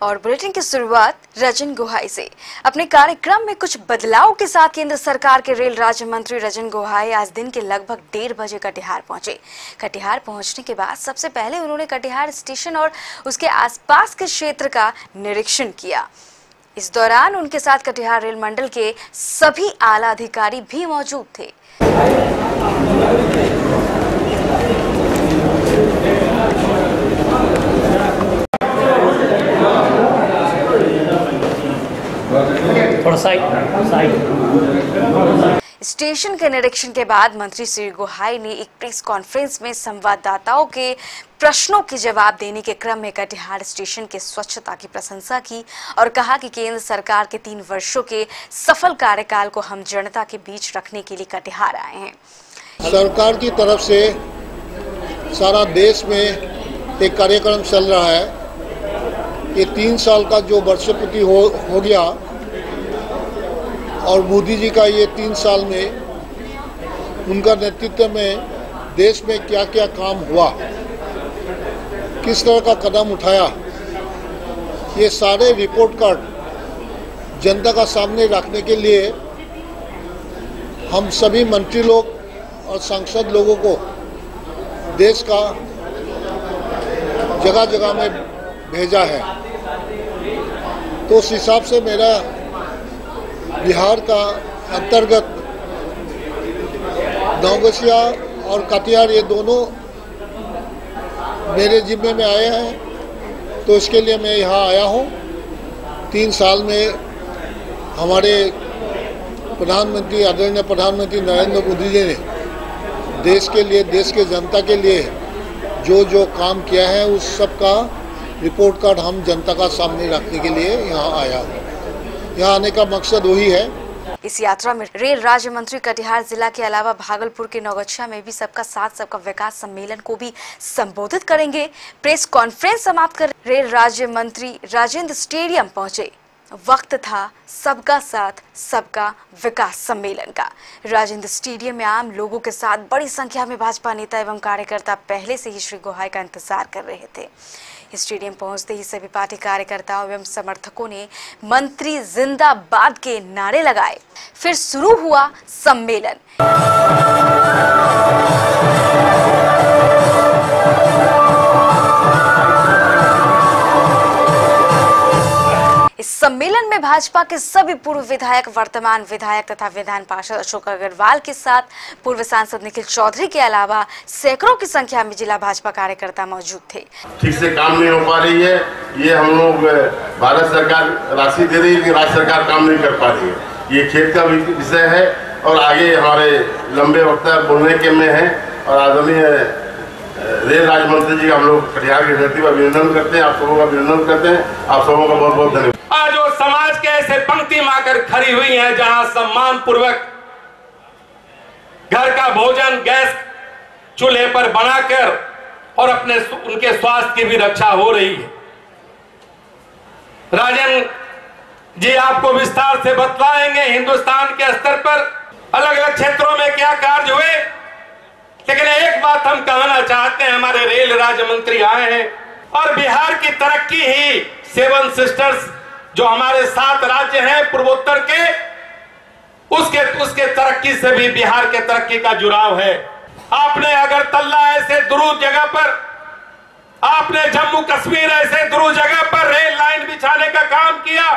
और बुलेटिन की शुरुआत रजन गोहाई से। अपने कार्यक्रम में कुछ बदलाव के साथ केंद्र सरकार के रेल राज्य मंत्री रजन गोहाई आज दिन के लगभग 1:30 बजे कटिहार पहुंचे। कटिहार पहुंचने के बाद सबसे पहले उन्होंने कटिहार स्टेशन और उसके आसपास के क्षेत्र का निरीक्षण किया। इस दौरान उनके साथ कटिहार रेल मंडल के सभी आला अधिकारी भी मौजूद थे। स्टेशन के निरीक्षण के बाद मंत्री श्री गोहाई ने एक प्रेस कॉन्फ्रेंस में संवाददाताओं के प्रश्नों के जवाब देने के क्रम में कटिहार स्टेशन के स्वच्छता की प्रशंसा की और कहा कि केंद्र सरकार के 3 वर्षों के सफल कार्यकाल को हम जनता के बीच रखने के लिए कटिहार आए हैं। सरकार की तरफ से सारा देश में एक कार्यक्रम चल रहा है। ये 3 साल का जो वर्षपूर्ति हो गया और मोदी जी का ये 3 साल में उनका नेतृत्व में देश में क्या क्या काम हुआ, किस तरह का कदम उठाया, ये सारे रिपोर्ट कार्ड जनता का सामने रखने के लिए हम सभी मंत्री लोग और सांसद लोगों को देश का जगह जगह में भेजा है। तो उस हिसाब से मेरा बिहार का अंतर्गत नवगछिया और कटिहार ये दोनों मेरे जिम्मे में आए हैं। तो इसके लिए मैं यहाँ आया हूँ। 3 साल में हमारे प्रधानमंत्री आदरणीय प्रधानमंत्री नरेंद्र मोदी जी ने देश के लिए, देश के जनता के लिए जो जो काम किया है उस सब का रिपोर्ट कार्ड हम जनता का सामने रखने के लिए यहाँ आया हूँ। यहाँ आने का मकसद वही है। इस यात्रा में रेल राज्य मंत्री कटिहार जिला के अलावा भागलपुर के नवगछिया में भी सबका साथ सबका विकास सम्मेलन को भी संबोधित करेंगे। प्रेस कॉन्फ्रेंस समाप्त कर रेल राज्य मंत्री राजेंद्र स्टेडियम पहुंचे। वक्त था सबका साथ सबका विकास सम्मेलन का। राजेंद्र स्टेडियम में आम लोगों के साथ बड़ी संख्या में भाजपा नेता एवं कार्यकर्ता पहले से ही श्री गोहाई का इंतजार कर रहे थे। स्टेडियम पहुंचते ही सभी पार्टी कार्यकर्ताओं एवं समर्थकों ने मंत्री जिंदाबाद के नारे लगाए। फिर शुरू हुआ सम्मेलन। इस सम्मेलन में भाजपा के सभी पूर्व विधायक, वर्तमान विधायक तथा विधान पार्षद अशोक अग्रवाल के साथ पूर्व सांसद निखिल चौधरी के अलावा सैकड़ों की संख्या में जिला भाजपा कार्यकर्ता मौजूद थे। ठीक से काम नहीं हो पा रही है, ये हम लोग भारत सरकार राशि दे रही है लेकिन राज्य सरकार काम नहीं कर पा रही है। ये खेत का विषय है और आगे हमारे लंबे वक्त बोलने के में है। और आदरणीय रेल राज्य मंत्री जी का हम लोग कटिहार की धरती पर अभिनंदन करते हैं। आप सबों का अभिनंदन करते हैं। आप सबों का बहुत बहुत धन्यवाद। आज वो समाज के ऐसे पंक्ति में आकर खड़ी हुई हैं जहां सम्मान पूर्वक घर का भोजन गैस चूल्हे पर बनाकर और अपने उनके स्वास्थ्य की भी रक्षा हो रही है। राजन जी आपको विस्तार से बतलाएंगे हिंदुस्तान के स्तर पर अलग अलग क्षेत्रों में क्या कार्य हुए। लेकिन एक बात हम कहना चाहते हैं, हमारे रेल राज्य मंत्री आए हैं और बिहार की तरक्की ही 7 सिस्टर्स जो हमारे 7 राज्य हैं पूर्वोत्तर के, उसके तरक्की से भी बिहार के तरक्की का जुड़ाव है। आपने अगरतला ऐसे दूर जगह पर, आपने जम्मू कश्मीर ऐसे दूर जगह पर रेल लाइन बिछाने का काम किया।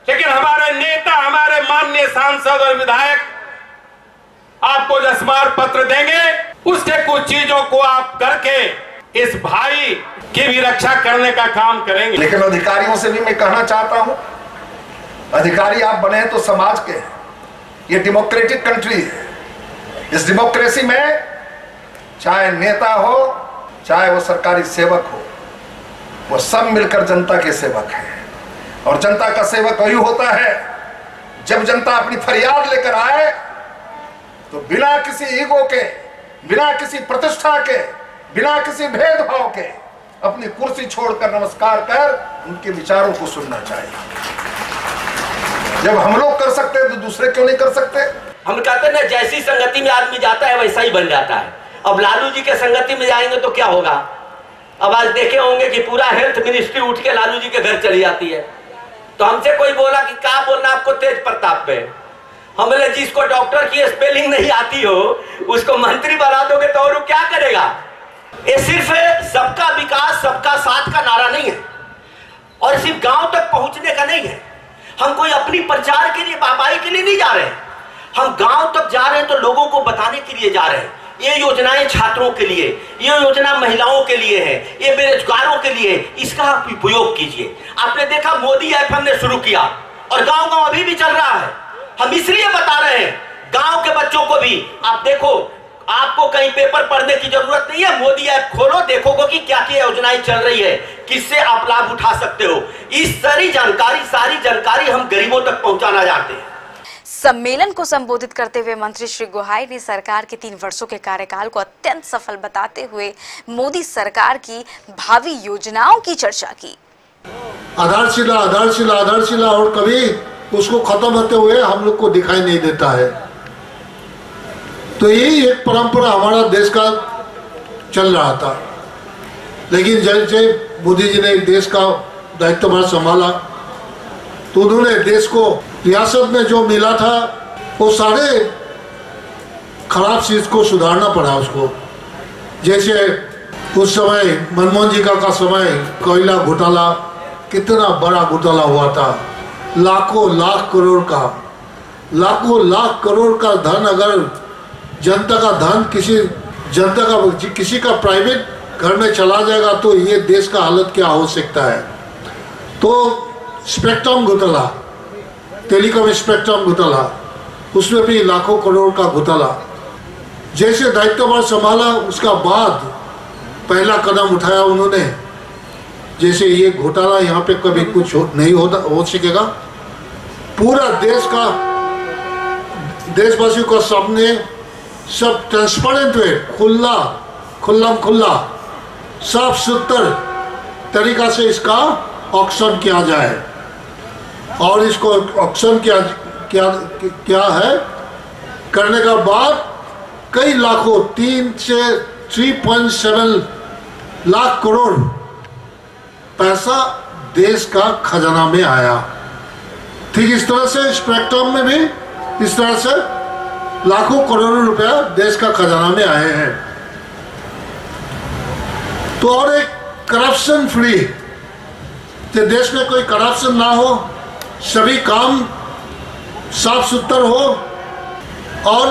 लेकिन हमारे नेता, हमारे माननीय सांसद और विधायक आपको जो स्मारक पत्र देंगे उसके कुछ चीजों को आप करके इस भाई की भी रक्षा करने का काम करेंगे। लेकिन अधिकारियों से भी मैं कहना चाहता हूं, अधिकारी आप बने तो समाज के। ये डेमोक्रेटिक कंट्री है। इस डेमोक्रेसी में चाहे नेता हो चाहे वो सरकारी सेवक हो, वो सब मिलकर जनता के सेवक हैं। और जनता का सेवक वही होता है जब जनता अपनी फरियाद लेकर आए तो बिना किसी ईगो के, बिना किसी प्रतिष्ठा के, बिना किसी भेदभाव के अपनी कुर्सी छोड़कर नमस्कार कर उनके विचारों को सुनना चाहिए। जब हम लोग कर सकते हैं तो दूसरे क्यों नहीं कर सकते? हम कहते हैं ना, जैसी संगति में आदमी जाता है वैसा ही बन जाता है। अब लालू जी के संगति में जाएंगे तो क्या होगा? अब आज देखे होंगे कि पूरा हेल्थ मिनिस्ट्री उठ के लालू जी के घर चली जाती है। तो हमसे कोई बोला कि क्या बोलना आपको तेज प्रताप पे, हमने जिसको डॉक्टर की स्पेलिंग नहीं आती हो उसको मंत्री बना दोगे तो और क्या करेगा। ये सिर्फ सबका विकास सबका साथ का नारा नहीं है और सिर्फ गांव तक पहुंचने का नहीं है। हम कोई अपनी प्रचार के लिए बाबाई के लिए नहीं जा रहे हैं, हम गांव तक जा रहे हैं तो लोगों को बताने के लिए जा रहे हैं। ये योजनाएं छात्रों के लिए, ये योजना महिलाओं के लिए है, ये बेरोजगारों के लिए, इसका आप उपयोग कीजिए। आपने देखा मोदी ऐप हमने शुरू किया और गांव गांव अभी भी चल रहा है। हम इसलिए बता रहे हैं गांव के बच्चों को भी, आप देखो आपको कहीं पेपर पढ़ने की जरूरत नहीं है, मोदी ऐप खोलो, देखोगे कि क्या क्या योजनाएं चल रही है, किससे आप लाभ उठा सकते हो। इस सारी जानकारी हम गरीबों तक पहुंचाना चाहते हैं। सम्मेलन को संबोधित करते हुए मंत्री श्री गोहाई ने सरकार के 3 वर्षों के कार्यकाल को अत्यंत सफल बताते हुए मोदी सरकार की भावी योजनाओं की चर्चा की। आधारशिला और कभी उसको खत्म होते हुए हम लोग को दिखाई नहीं देता है। तो यही एक परंपरा हमारा देश का चल रहा था, लेकिन जैसे मोदी जी ने देश का दायित्वभार संभाला तो उन्होंने देश को रियासत में जो मिला था वो सारे खराब चीज को सुधारना पड़ा उसको। जैसे उस समय मनमोहन जी का समय कोयला घोटाला, कितना बड़ा घोटाला हुआ था, लाखों लाख करोड़ का धन, अगर जनता का धन किसी का प्राइवेट घर में चला जाएगा तो ये देश का हालत क्या हो सकता है। तो स्पेक्ट्रम घोटाला, टेलीकॉम स्पेक्ट्रम घोटाला, उसमें भी लाखों करोड़ का घोटाला। जैसे दायित्वभार संभाला उसका बाद पहला कदम उठाया उन्होंने, जैसे ये घोटाला यहाँ पे कभी कुछ नहीं हो सकेगा। पूरा देशवासियों का सामने सब ट्रांसपेरेंट वे, खुला साफ सुथरा तरीका से इसका ऑक्शन किया जाए। और इसको ऑक्शन क्या है करने का बाद कई लाखों 3 से 3.7 लाख करोड़ पैसा देश का खजाना में आया। ठीक इस तरह से स्पेक्ट्रम में भी इस तरह से लाखों करोड़ों रुपया देश का खजाना में आए हैं। तो और एक करप्शन फ्री, कि देश में कोई करप्शन ना हो, सभी काम साफ सुथरा हो और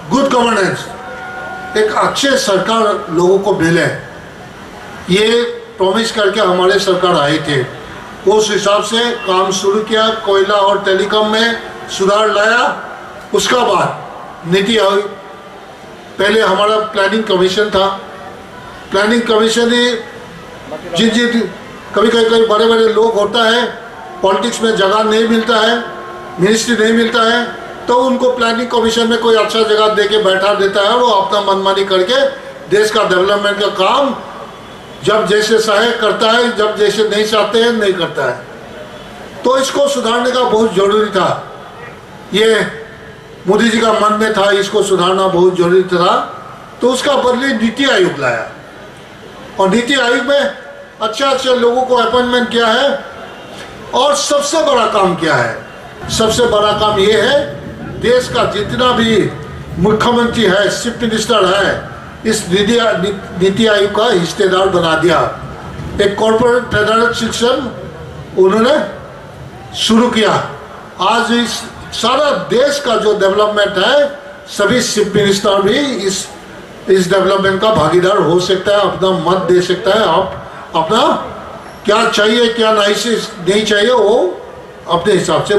गुड गवर्नेंस, एक अच्छे सरकार लोगों को मिले, ये प्रॉमिस करके हमारे सरकार आए थे। उस हिसाब से काम शुरू किया, कोयला और टेलीकॉम में सुधार लाया। उसका बाद नीति आयोग, पहले हमारा प्लानिंग कमीशन था। प्लानिंग कमीशन ही कभी बड़े बड़े लोग होता है, पॉलिटिक्स में जगह नहीं मिलता है, मिनिस्ट्री नहीं मिलता है, तो उनको प्लानिंग कमीशन में कोई अच्छा जगह दे के बैठा देता है। वो अपना मनमानी करके देश का डेवलपमेंट का काम जब जैसे चाहे करता है, जब जैसे नहीं चाहते हैं नहीं करता है। तो इसको सुधारने का बहुत जरूरी था, ये मोदी जी का मन में था, इसको सुधारना बहुत जरूरी था। तो उसका बदले नीति आयोग लाया और नीति आयोग में अच्छे लोगों को अपॉइंटमेंट किया है। और सबसे बड़ा काम क्या है? सबसे बड़ा काम ये है, देश का जितना भी मुख्यमंत्री है, चीफ मिनिस्टर है, इस नीति आयोग का हिस्सेदार बना दिया। एक कॉर्पोरेट फेडरल सिस्टम उन्होंने शुरू किया। आज इस सारा देश का जो डेवलपमेंट है, सभी चीफ मिनिस्टर भी इस डेवलपमेंट का भागीदार हो सकता है, अपना मत दे सकता है। आप अपना क्या चाहिए क्या नहीं चाहिए वो अपने हिसाब से